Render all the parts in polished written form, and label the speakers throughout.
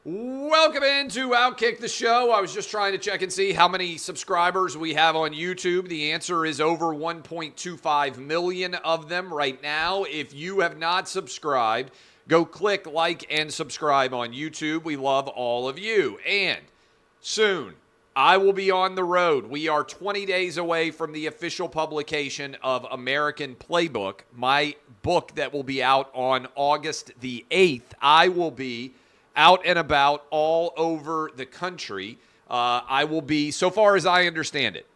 Speaker 1: Welcome into OutKick the show. I was just trying to check and see how many subscribers we have on YouTube. The answer is over 1.25 million of them right now. If you have not subscribed, go click like and subscribe on YouTube. We love all of you. And soon, I will be on the road. We are 20 days away from the official publication of American Playbook, my book that will be out on August the 8th. I will be out and about all over the country. I will be, so far as I understand it,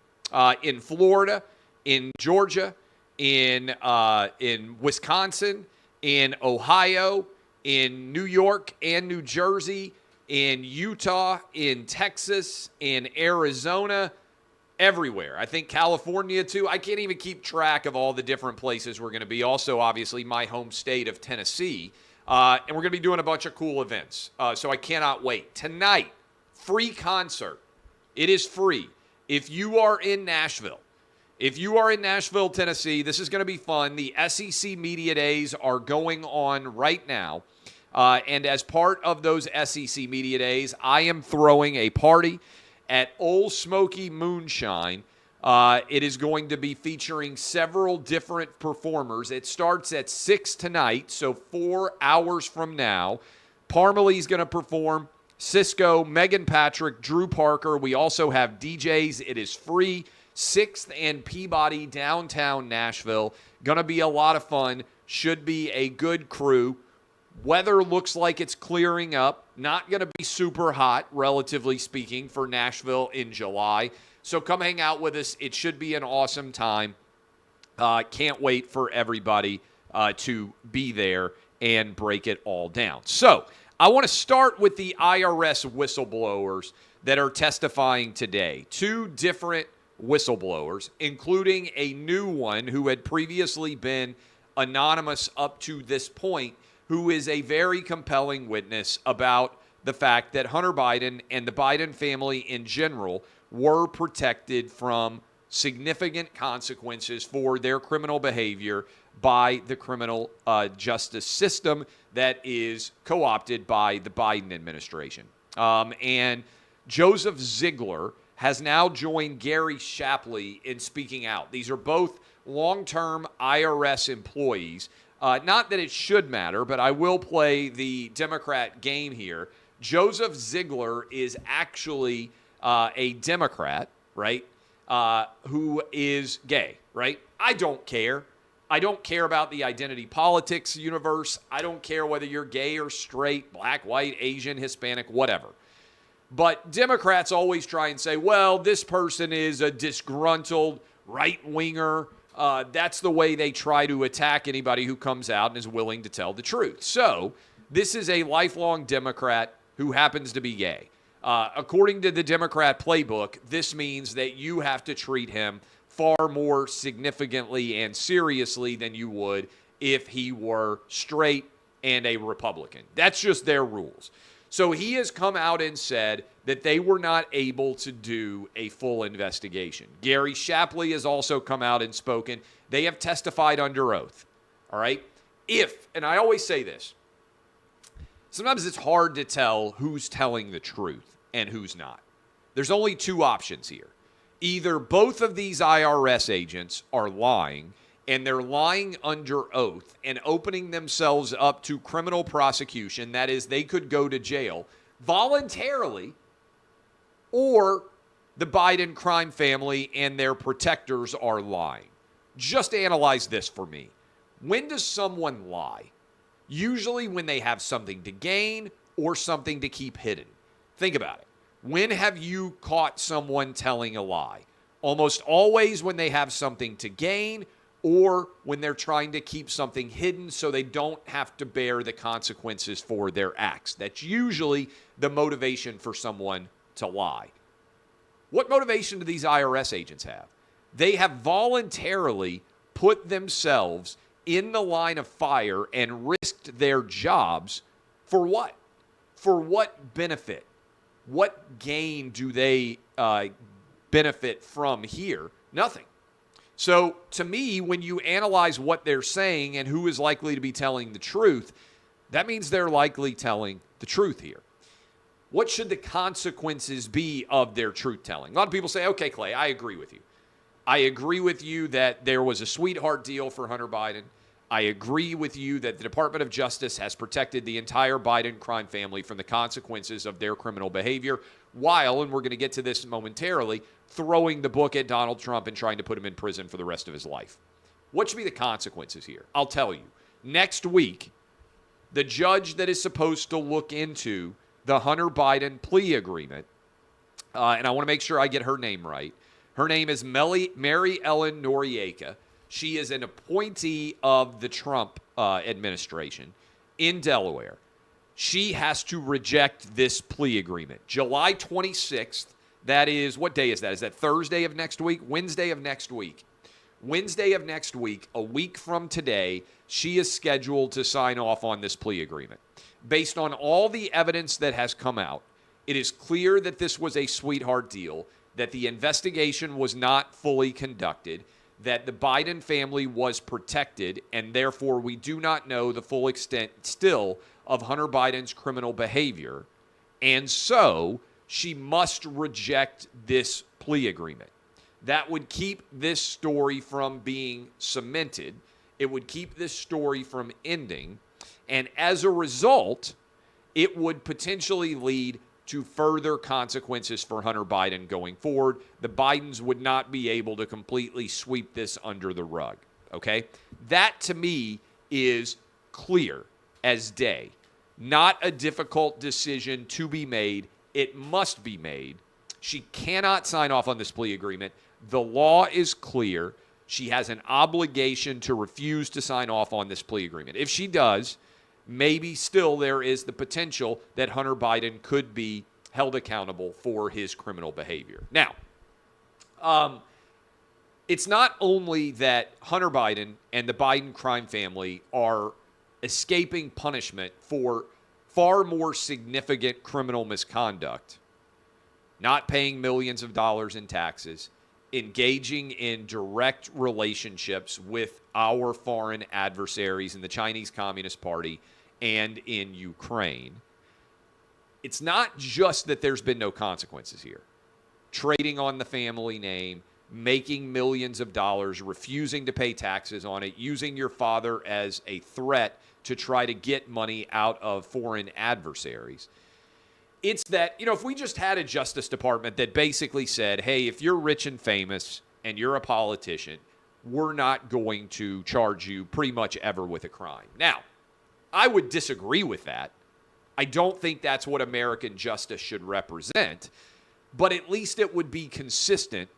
Speaker 1: in Florida, in Georgia, in Wisconsin, in Ohio, in New York and New Jersey, in Utah, in Texas, in Arizona, everywhere. I think California too. I can't even keep track of all the different places we're going to be. Also, obviously, my home state of Tennessee. And we're going to be doing a bunch of cool events. So I cannot wait. Tonight, free concert. It is free. If you are in Nashville, Tennessee, this is going to be fun. The SEC Media Days are going on right now. And as part of those SEC Media Days, I am throwing a party at Old Smoky Moonshine. It is going to be featuring several different performers. It starts at 6 tonight, so 4 hours from now. Parmalee's going to perform, Cisco, Megan Patrick, Drew Parker. We also have DJs. It is free. 6th and Peabody, downtown Nashville. Going to be a lot of fun. Should be a good crew. Weather looks like it's clearing up. Not going to be super hot, relatively speaking, for Nashville in July. So come hang out with us. It should be an awesome time. Can't wait for everybody to be there and break it all down. So I want to start with the IRS whistleblowers that are testifying today. 2 different whistleblowers, including a new one who had previously been anonymous up to this point, who is a very compelling witness about the fact that Hunter Biden and the Biden family in general were protected from significant consequences for their criminal behavior by the criminal justice system that is co-opted by the Biden administration. And Joseph Ziegler has now joined Gary Shapley in speaking out. These are both long-term IRS employees. Not that it should matter, but I will play the Democrat game here. Joseph Ziegler is actually a Democrat, right, who is gay, right? I don't care. I don't care about the identity politics universe. I don't care whether you're gay or straight, black, white, Asian, Hispanic, whatever. But Democrats always try and say, well, this person is a disgruntled right-winger. That's the way they try to attack anybody who comes out and is willing to tell the truth. So this is a lifelong Democrat who happens to be gay. According to the Democrat playbook, this means that you have to treat him far more significantly and seriously than you would if he were straight and a Republican. That's just their rules. So he has come out and said that they were not able to do a full investigation. Gary Shapley has also come out and spoken. They have testified under oath. All right? And I always say this, sometimes it's hard to tell who's telling the truth and who's not. There's only 2 options here. Either both of these IRS agents are lying, and they're lying under oath and opening themselves up to criminal prosecution, that is, they could go to jail voluntarily, or the Biden crime family and their protectors are lying. Just analyze this for me. When does someone lie? Usually when they have something to gain or something to keep hidden. Think about it. When have you caught someone telling a lie? Almost always when they have something to gain or when they're trying to keep something hidden so they don't have to bear the consequences for their acts. That's usually the motivation for someone to lie. What motivation do these IRS agents have? They have voluntarily put themselves in the line of fire and risked their jobs for what? For what benefit? What gain do they benefit from here? Nothing. So to me, when you analyze what they're saying and who is likely to be telling the truth, that means they're likely telling the truth here. What should the consequences be of their truth-telling? A lot of people say, okay, Clay, I agree with you. I agree with you that there was a sweetheart deal for Hunter Biden. I agree with you that the Department of Justice has protected the entire Biden crime family from the consequences of their criminal behavior while, and we're going to get to this momentarily, throwing the book at Donald Trump and trying to put him in prison for the rest of his life. What should be the consequences here? I'll tell you. Next week, the judge that is supposed to look into the Hunter Biden plea agreement, and I want to make sure I get her name right. Her name is Mary Ellen Noriega. She is an appointee of the Trump administration in Delaware. She has to reject this plea agreement. July 26th, that is, what day is that? Is that Thursday of next week? Wednesday of next week. Wednesday of next week, a week from today, she is scheduled to sign off on this plea agreement. Based on all the evidence that has come out, it is clear that this was a sweetheart deal, that the investigation was not fully conducted, that the Biden family was protected, and therefore we do not know the full extent still of Hunter Biden's criminal behavior. And so she must reject this plea agreement. That would keep this story from being cemented. It would keep this story from ending. And as a result, it would potentially lead to further consequences for Hunter Biden going forward. The Bidens would not be able to completely sweep this under the rug, okay? That, to me, is clear as day. Not a difficult decision to be made. It must be made. She cannot sign off on this plea agreement. The law is clear. She has an obligation to refuse to sign off on this plea agreement. If she does, maybe still there is the potential that Hunter Biden could be held accountable for his criminal behavior. Now, it's not only that Hunter Biden and the Biden crime family are escaping punishment for far more significant criminal misconduct, not paying millions of dollars in taxes, engaging in direct relationships with our foreign adversaries in the Chinese Communist Party and in Ukraine. It's not just that there's been no consequences here. Trading on the family name, making millions of dollars, refusing to pay taxes on it, using your father as a threat to try to get money out of foreign adversaries. It's that, if we just had a Justice Department that basically said, hey, if you're rich and famous and you're a politician, we're not going to charge you pretty much ever with a crime. Now, I would disagree with that. I don't think that's what American justice should represent, but at least it would be consistent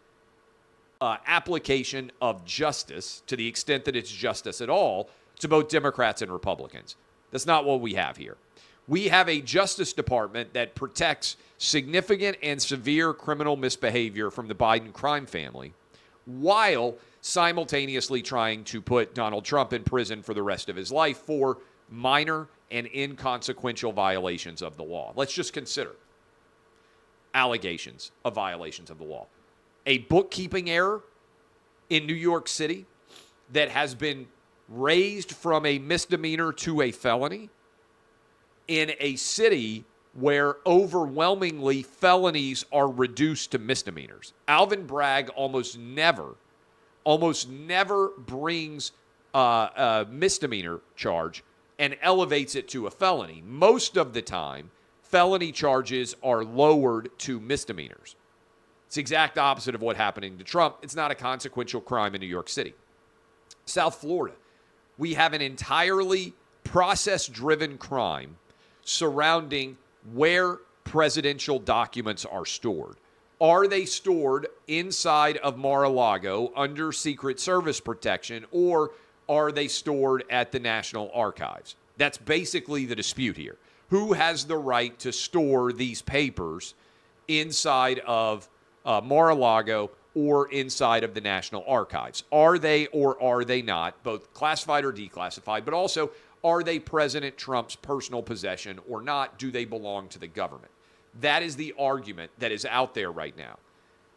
Speaker 1: application of justice, to the extent that it's justice at all, to both Democrats and Republicans. That's not what we have here. We have a Justice Department that protects significant and severe criminal misbehavior from the Biden crime family, while simultaneously trying to put Donald Trump in prison for the rest of his life for minor and inconsequential violations of the law. Let's just consider allegations of violations of the law. A bookkeeping error in New York City that has been raised from a misdemeanor to a felony in a city where overwhelmingly felonies are reduced to misdemeanors. Alvin Bragg almost never brings a misdemeanor charge and elevates it to a felony. Most of the time, felony charges are lowered to misdemeanors. It's the exact opposite of what happened to Trump. It's not a consequential crime in New York City. South Florida, we have an entirely process-driven crime surrounding where presidential documents are stored. Are they stored inside of Mar-a-Lago under Secret Service protection, or are they stored at the National Archives? That's basically the dispute here. Who has the right to store these papers inside of Mar-a-Lago or inside of the National Archives? Are they or are they not both classified or declassified, but also are they President Trump's personal possession or not? Do they belong to the government? That is the argument that is out there right now.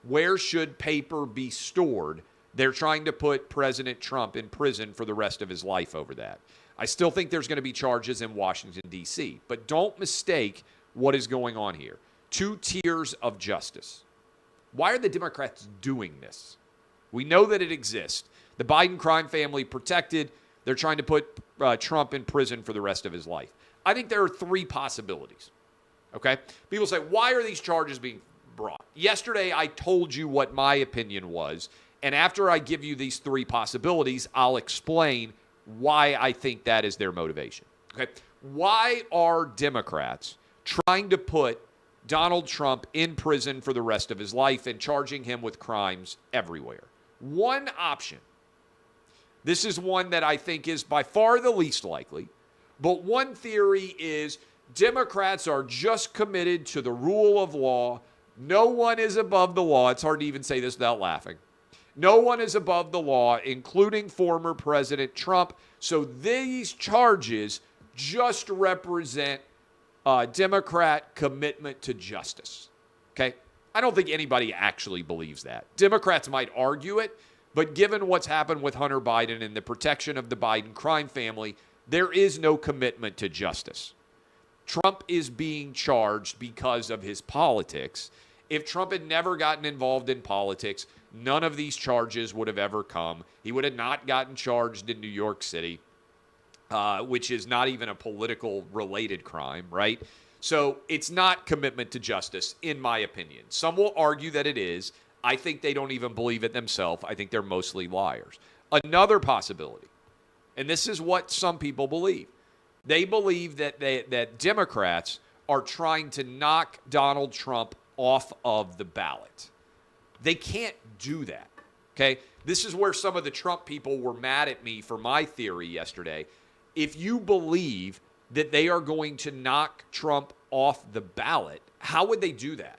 Speaker 1: Where should paper be stored? They're trying to put President Trump in prison for the rest of his life over that. I still think there's going to be charges in Washington, D.C., but don't mistake what is going on here. Two tiers of justice. Why are the Democrats doing this? We know that it exists. The Biden crime family protected. They're trying to put Trump in prison for the rest of his life. I think there are three possibilities. Okay? People say, why are these charges being brought? Yesterday, I told you what my opinion was. And after I give you these three possibilities, I'll explain why I think that is their motivation. Okay? Why are Democrats trying to put Donald Trump in prison for the rest of his life and charging him with crimes everywhere? One option. This is one that I think is by far the least likely. But one theory is Democrats are just committed to the rule of law. No one is above the law. It's hard to even say this without laughing. No one is above the law, including former President Trump. So these charges just represent Democrat commitment to justice. Okay? I don't think anybody actually believes that. Democrats might argue it, but given what's happened with Hunter Biden and the protection of the Biden crime family, there is no commitment to justice. Trump is being charged because of his politics. If Trump had never gotten involved in politics, none of these charges would have ever come. He would have not gotten charged in New York City, which is not even a political related crime, right? So it's not commitment to justice, in my opinion. Some will argue that it is. I think they don't even believe it themselves. I think they're mostly liars. Another possibility, and this is what some people believe. They believe that Democrats are trying to knock Donald Trump off of the ballot. They can't do that, okay? This is where some of the Trump people were mad at me for my theory yesterday. If you believe that they are going to knock Trump off the ballot, how would they do that?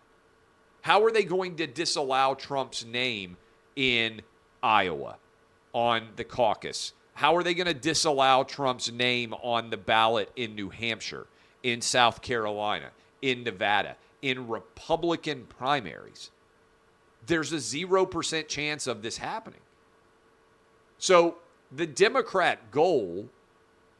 Speaker 1: How are they going to disallow Trump's name in Iowa on the caucus? How are they going to disallow Trump's name on the ballot in New Hampshire, in South Carolina, in Nevada, in Republican primaries? There's a 0% chance of this happening. So the Democrat goal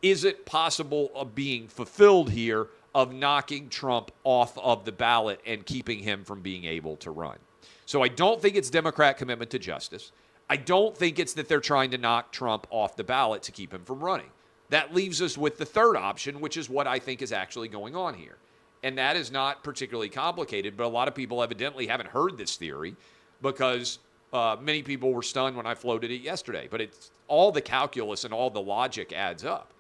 Speaker 1: isn't possible of being fulfilled here, of knocking Trump off of the ballot and keeping him from being able to run. So I don't think it's Democrat commitment to justice. I don't think it's that they're trying to knock Trump off the ballot to keep him from running. That leaves us with the third option, which is what I think is actually going on here. And that is not particularly complicated, but a lot of people evidently haven't heard this theory because many people were stunned when I floated it yesterday. But it's all the calculus and all the logic adds up.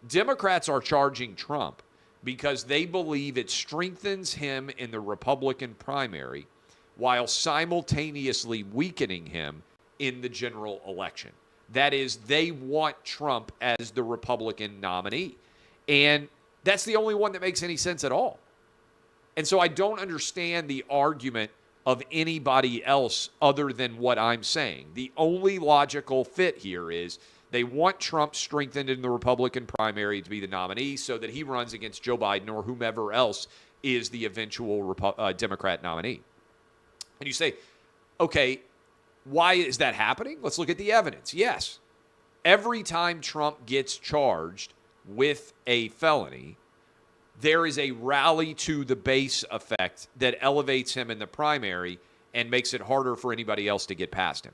Speaker 1: Democrats are charging Trump because they believe it strengthens him in the Republican primary while simultaneously weakening him in the general election. That is, they want Trump as the Republican nominee. And that's the only one that makes any sense at all. And so I don't understand the argument of anybody else other than what I'm saying. The only logical fit here is they want Trump strengthened in the Republican primary to be the nominee so that he runs against Joe Biden or whomever else is the eventual Democrat nominee. And you say, okay, why is that happening? Let's look at the evidence. Yes, every time Trump gets charged with a felony, there is a rally to the base effect that elevates him in the primary and makes it harder for anybody else to get past him.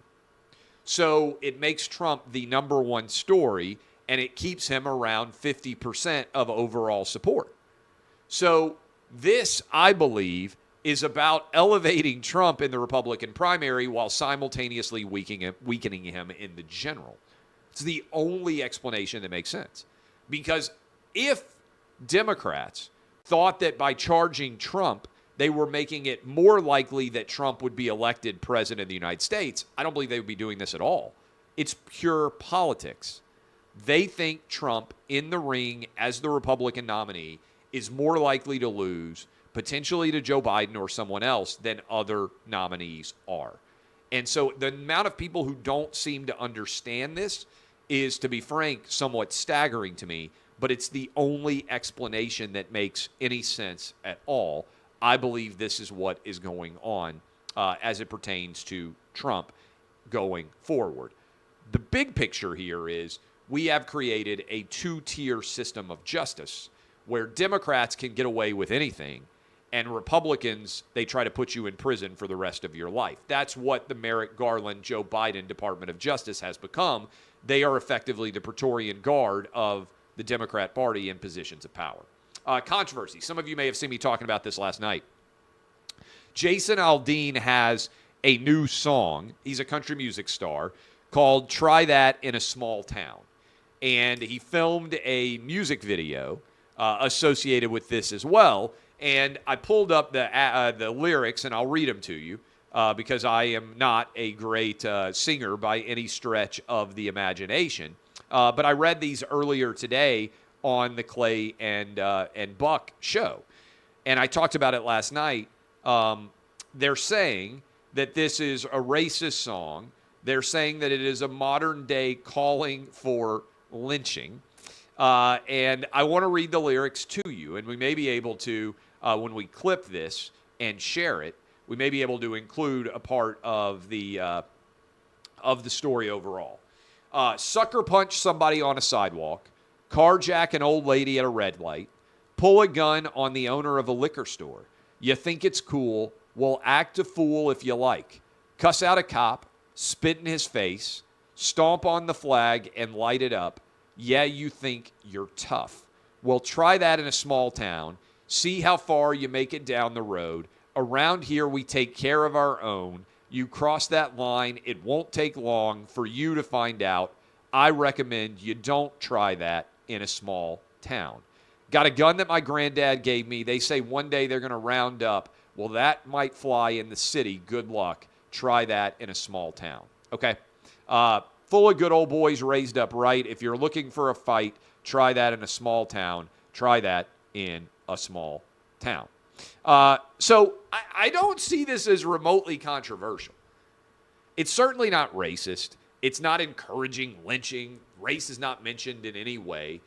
Speaker 1: So it makes Trump the number one story, and it keeps him around 50% of overall support. So this, I believe, is about elevating Trump in the Republican primary while simultaneously weakening him in the general. It's the only explanation that makes sense. Because if Democrats thought that by charging Trump, they were making it more likely that Trump would be elected president of the United States, I don't believe they would be doing this at all. It's pure politics. They think Trump in the ring as the Republican nominee is more likely to lose, potentially to Joe Biden or someone else, than other nominees are. And so the amount of people who don't seem to understand this is, to be frank, somewhat staggering to me, but it's the only explanation that makes any sense at all. I believe this is what is going on as it pertains to Trump going forward. The big picture here is we have created a two-tier system of justice where Democrats can get away with anything, and Republicans, they try to put you in prison for the rest of your life. That's what the Merrick Garland, Joe Biden Department of Justice has become. They are effectively the Praetorian Guard of the Democrat Party in positions of power. Controversy. Some of you may have seen me talking about this last night. Jason Aldean has a new song. He's a country music star called Try That in a Small Town. And he filmed a music video associated with this as well. And I pulled up the lyrics, and I'll read them to you because I am not a great singer by any stretch of the imagination. But I read these earlier today on the Clay and Buck show. And I talked about it last night. They're saying that this is a racist song. They're saying that it is a modern-day calling for lynching. And I want to read the lyrics to you, and we may be able to, when we clip this and share it, we may be able to include a part of the story overall. Sucker punch somebody on a sidewalk, carjack an old lady at a red light, pull a gun on the owner of a liquor store. You think it's cool? Well, act a fool if you like. Cuss out a cop, spit in his face, stomp on the flag, and light it up. Yeah, you think you're tough. Well, try that in a small town. See how far you make it down the road. Around here, we take care of our own. You cross that line, it won't take long for you to find out. I recommend you don't try that in a small town. Got a gun that my granddad gave me. They say one day they're going to round up. Well, that might fly in the city. Good luck. Try that in a small town. Okay? Full of good old boys raised up right. If you're looking for a fight, try that in a small town. Try that in a small town. So I don't see this as remotely controversial. It's certainly not racist. It's not encouraging lynching. Race is not mentioned in any way.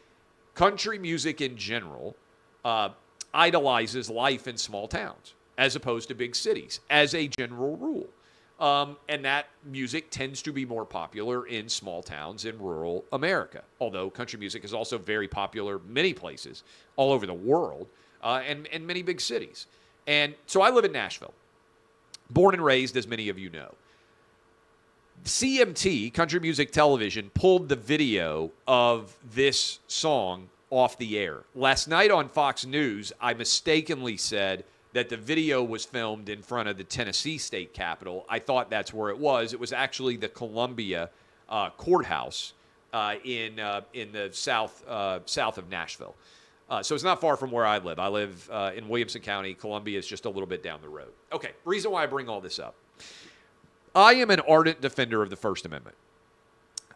Speaker 1: Country music in general idolizes life in small towns as opposed to big cities as a general rule. And that music tends to be more popular in small towns in rural America, although country music is also very popular many places all over the world and many big cities. And so I live in Nashville, born and raised, as many of you know. CMT, Country Music Television, pulled the video of this song off the air. Last night on Fox News, I mistakenly said that the video was filmed in front of the Tennessee State Capitol. I thought that's where it was. It was actually the Columbia courthouse in the south of Nashville. So it's not far from where I live. I live in Williamson County. Columbia is just a little bit down the road. Okay, reason why I bring all this up. I am an ardent defender of the First Amendment.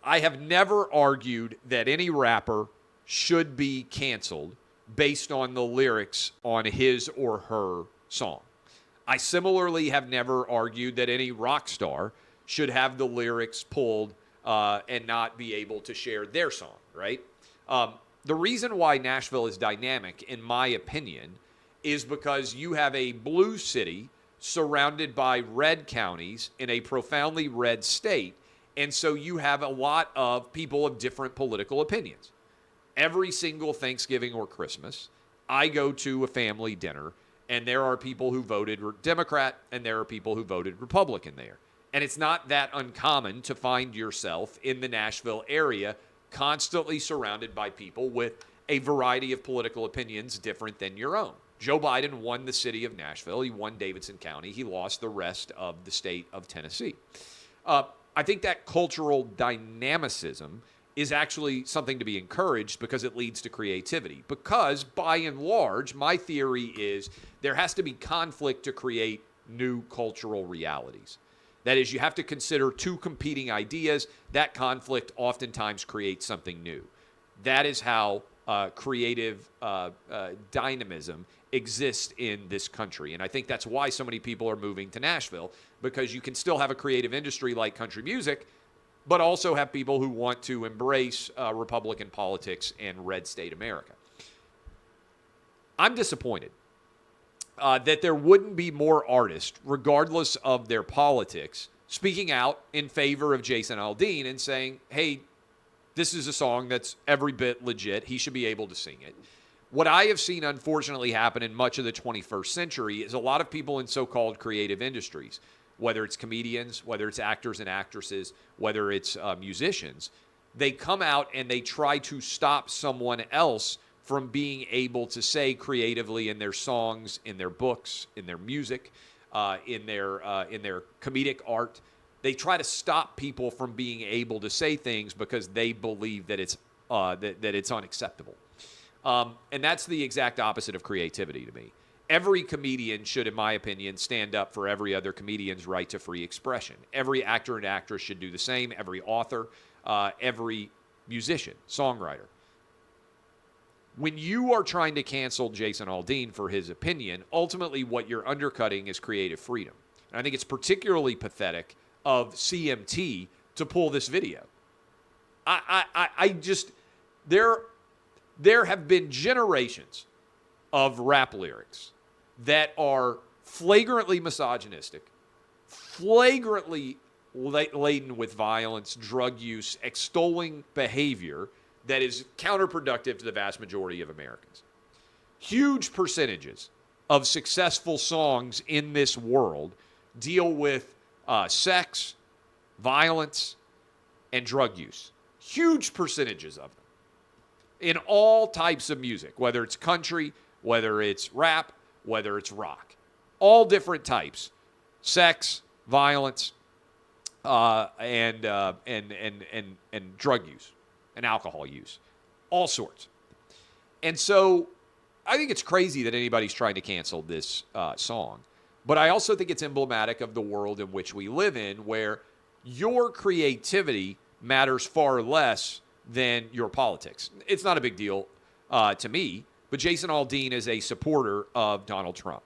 Speaker 1: I have never argued that any rapper should be canceled based on the lyrics on his or her song. I similarly have never argued that any rock star should have the lyrics pulled and not be able to share their song, right? The reason why Nashville is dynamic, in my opinion, is because you have a blue city surrounded by red counties in a profoundly red state, and so you have a lot of people of different political opinions. Every single Thanksgiving or Christmas, I go to a family dinner, and there are people who voted Democrat, and there are people who voted Republican there. And it's not that uncommon to find yourself in the Nashville area constantly surrounded by people with a variety of political opinions different than your own. Joe Biden won the city of Nashville. He won Davidson County. He lost the rest of the state of Tennessee. I think that cultural dynamicism is actually something to be encouraged because it leads to creativity. Because, by and large, my theory is there has to be conflict to create new cultural realities. That is, you have to consider two competing ideas. That conflict oftentimes creates something new. That is how creative dynamism exists in this country. And I think that's why so many people are moving to Nashville, because you can still have a creative industry like country music, but also have people who want to embrace Republican politics and red state America. I'm disappointed that there wouldn't be more artists, regardless of their politics, speaking out in favor of Jason Aldean and saying, hey, this is a song that's every bit legit. He should be able to sing it. What I have seen, unfortunately, happen in much of the 21st century is a lot of people in so-called creative industries, whether it's comedians, whether it's actors and actresses, whether it's musicians, they come out and they try to stop someone else from being able to say creatively in their songs, in their books, in their music, in their comedic art. They try to stop people from being able to say things because they believe that it's that it's unacceptable. And that's the exact opposite of creativity to me. Every comedian should, in my opinion, stand up for every other comedian's right to free expression. Every actor and actress should do the same. Every author, every musician, songwriter. When you are trying to cancel Jason Aldean for his opinion, ultimately what you're undercutting is creative freedom. And I think it's particularly pathetic of CMT to pull this video. There have been generations of rap lyrics that are flagrantly misogynistic, flagrantly laden with violence, drug use, extolling behavior that is counterproductive to the vast majority of Americans. Huge percentages of successful songs in this world deal with sex, violence, and drug use. Huge percentages of them. In all types of music, whether it's country, whether it's rap, whether it's rock. All different types. Sex, violence, and drug use and alcohol use. All sorts. And so I think it's crazy that anybody's trying to cancel this song. But I also think it's emblematic of the world in which we live in, where your creativity matters far less than your politics. It's not a big deal to me, but Jason Aldean is a supporter of Donald Trump.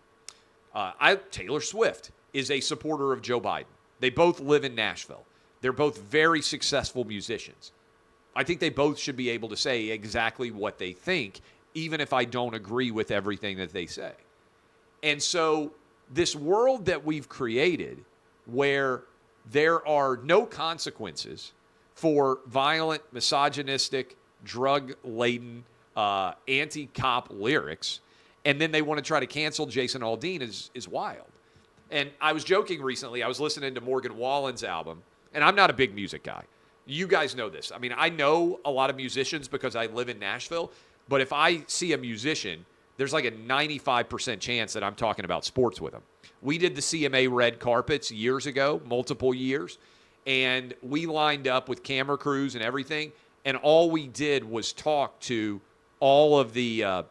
Speaker 1: Taylor Swift is a supporter of Joe Biden. They both live in Nashville. They're both very successful musicians. I think they both should be able to say exactly what they think, even if I don't agree with everything that they say. And so this world that we've created where there are no consequences for violent, misogynistic, drug-laden, anti-cop lyrics, and then they want to try to cancel Jason Aldean is wild. And I was joking recently. I was listening to Morgan Wallen's album, and I'm not a big music guy. You guys know this. I mean, I know a lot of musicians because I live in Nashville, but if I see a musician, there's like a 95% chance that I'm talking about sports with them. We did the CMA red carpets years ago, multiple years, and we lined up with camera crews and everything, and all we did was talk to all the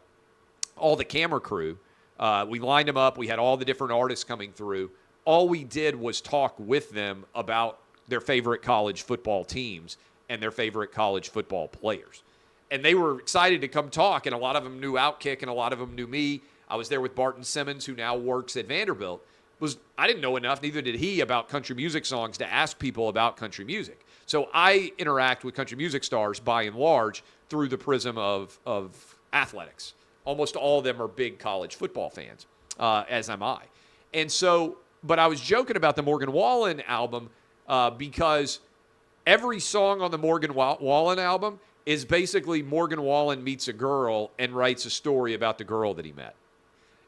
Speaker 1: camera crew. We lined them up. We had all the different artists coming through. All we did was talk with them about their favorite college football teams and their favorite college football players. And they were excited to come talk, and a lot of them knew OutKick, and a lot of them knew me. I was there with Barton Simmons, who now works at Vanderbilt. I didn't know enough, neither did he, about country music songs to ask people about country music. So I interact with country music stars, by and large, through the prism of athletics. Almost all of them are big college football fans, as am I. And so, but I was joking about the Morgan Wallen album because every song on the Morgan Wallen album is basically Morgan Wallen meets a girl and writes a story about the girl that he met.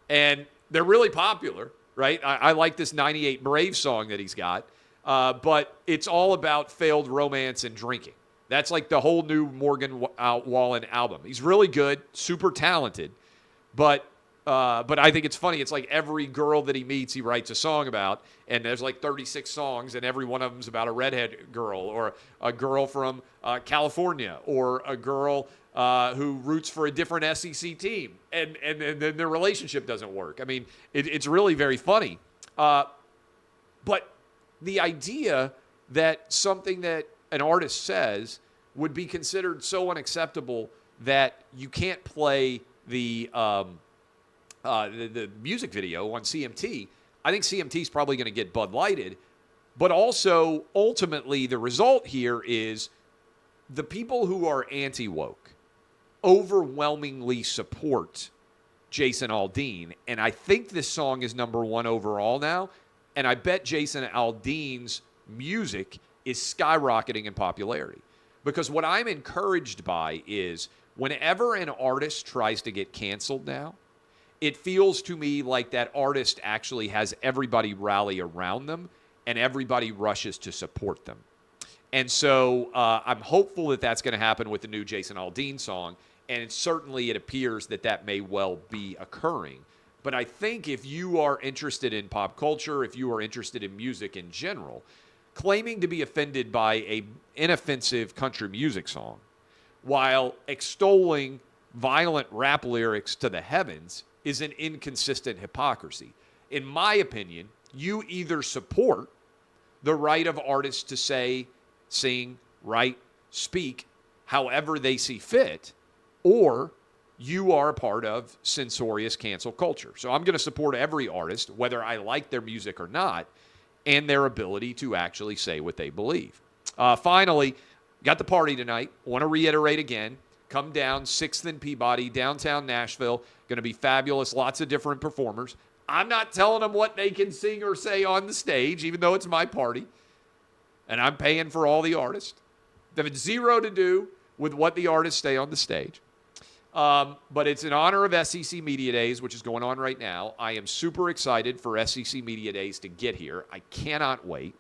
Speaker 1: And they're really popular, right? I like this 98 Brave song that he's got, but it's all about failed romance and drinking. That's like the whole new Morgan Wallen album. He's really good, super talented, but I think it's funny. It's like every girl that he meets, he writes a song about, and there's like 36 songs, and every one of them's about a redhead girl or a girl from California or a girl who roots for a different SEC team, and then their relationship doesn't work. I mean, it's really very funny. But the idea that something that an artist says would be considered so unacceptable that you can't play the music video on CMT, I think CMT is probably going to get Bud Lighted. But also, ultimately, the result here is the people who are anti-woke overwhelmingly support Jason Aldean. And I think this song is number one overall now. And I bet Jason Aldean's music is skyrocketing in popularity. Because what I'm encouraged by is Whenever an artist tries to get canceled now, it feels to me like that artist actually has everybody rally around them and everybody rushes to support them. And so I'm hopeful that that's going to happen with the new Jason Aldean song, and it appears that that may well be occurring. But I think if you are interested in pop culture, if you are interested in music in general, claiming to be offended by a inoffensive country music song while extolling violent rap lyrics to the heavens is an inconsistent hypocrisy. In my opinion, you either support the right of artists to say, sing, write, speak however they see fit, or you are a part of censorious cancel culture. So I'm going to support every artist, whether I like their music or not, and their ability to actually say what they believe. Finally, got the party tonight. Want to reiterate again. Come down, 6th and Peabody, downtown Nashville. Going to be fabulous. Lots of different performers. I'm not telling them what they can sing or say on the stage, even though it's my party. And I'm paying for all the artists. They have zero to do with what the artists say on the stage. But it's in honor of SEC Media Days, which is going on right now. I am super excited for SEC Media Days to get here. I cannot wait.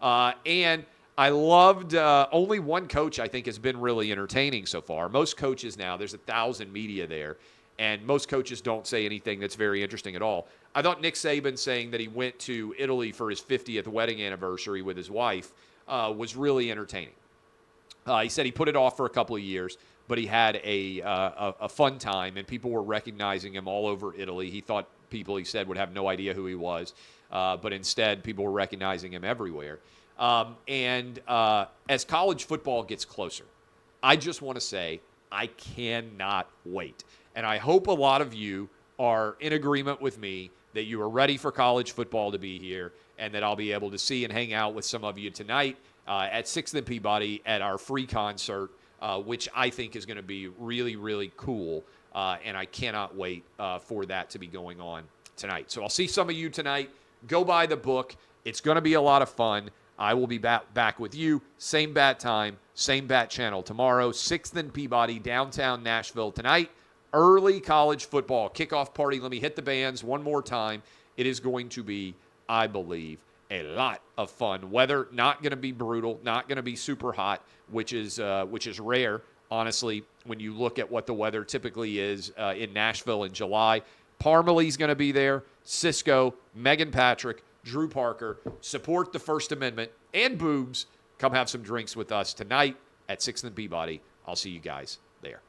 Speaker 1: And I loved only one coach I think has been really entertaining so far. Most coaches now, there's 1,000 media there, and most coaches don't say anything that's very interesting at all. I thought Nick Saban saying that he went to Italy for his 50th wedding anniversary with his wife was really entertaining. He said he put it off for a couple of years, but he had a fun time, and people were recognizing him all over Italy. He thought people, he said, would have no idea who he was, but instead people were recognizing him everywhere. As college football gets closer, I just want to say I cannot wait. And I hope a lot of you are in agreement with me that you are ready for college football to be here, and that I'll be able to see and hang out with some of you tonight at 6th and Peabody at our free concert, which I think is going to be really, really cool. And I cannot wait for that to be going on tonight. So I'll see some of you tonight. Go buy the book. It's going to be a lot of fun. I will be back with you. Same bat time, same bat channel tomorrow. 6th and Peabody, downtown Nashville tonight. Early college football kickoff party. Let me hit the bands one more time. It is going to be, I believe, a lot of fun. Weather not going to be brutal, not going to be super hot, which is rare, honestly, when you look at what the weather typically is in Nashville in July. Parmalee's going to be there. Cisco, Megan Patrick, Drew Parker. Support the First Amendment and boobs. Come have some drinks with us tonight at 6th and Peabody. I'll see you guys there.